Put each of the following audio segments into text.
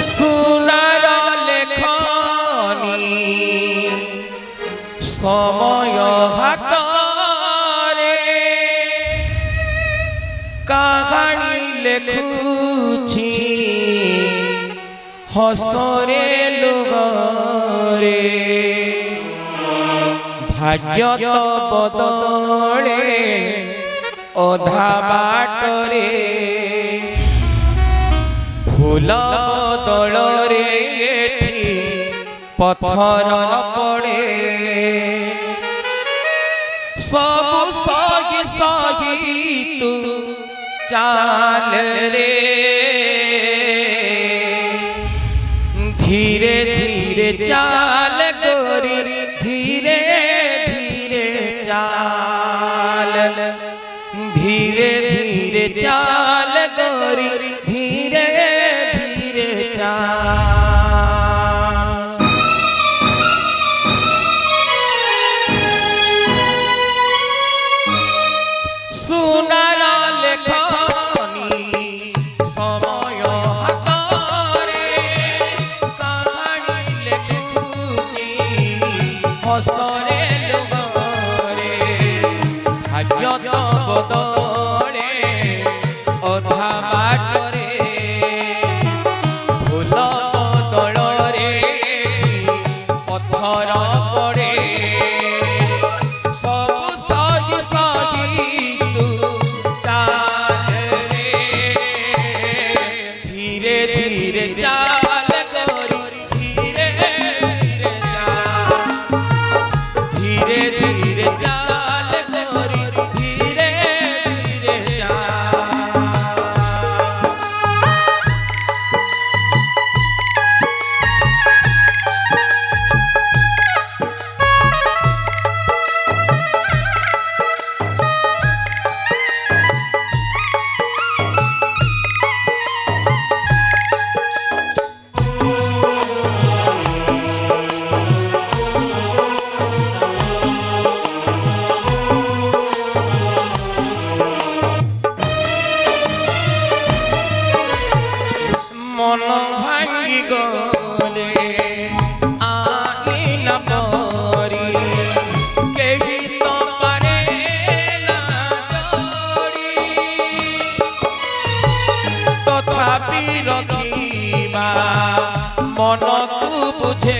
सुनार लेखनी समय हाथ कहानी लेखुछि हसरे लुगरे भाग्य तो बदले अधा बाटरे फूल बदलरे पत्थर पड़े सब सही सही तू चाल रे धीरे धीरे चाल गोरी धीरे धीरे चाल धीरे धीरे चाल गोरी धीरे धीरे चाल सुनार लेखनी समय हाथरे कहानी लेखुछि हसरे लुगरे भाग्य तो बदले अधा बाटरे फूल बदलरे पत्थर पड़े सब सही सही तू चाल रे धीरे धीरे चाल गोरी धीरे धीरे चाल धीरे धीरे चाल गोरी धीरे धीरे चाल मन भांगी गले आईना परी केही तो पारे ना जोड़ी तथापि रखिबा मन तू बुझे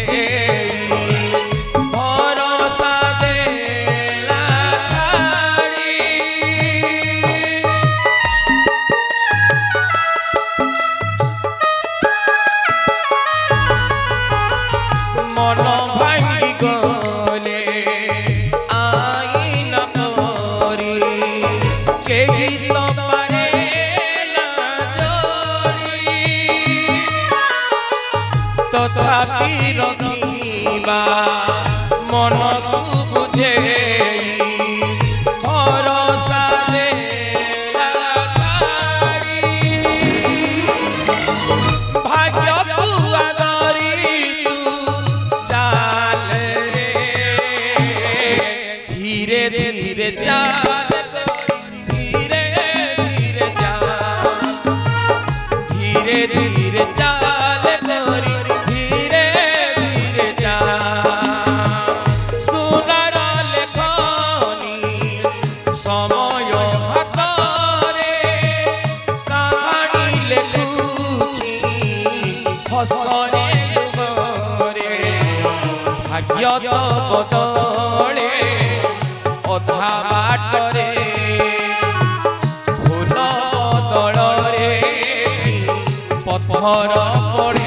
भरोसा देला छाड़ी मन भांगी गले आईना परी केही तो पारे ना जोड़ी तथापि रखिबा मन तू बुझे भरोसा देला छाड़ी भाग्य तू आदरी चाल रे धीरे धीरे चाल धीरे धीरे चाल धीरे धीरे चाल गोरी धीरे धीरे चाल सुनार लेखनी समय हाथरे कहानी लेखुछि हसरे लुगरे भाग्य तो बदले अधा बाटरे फूल बदलरे पत्थर पड़े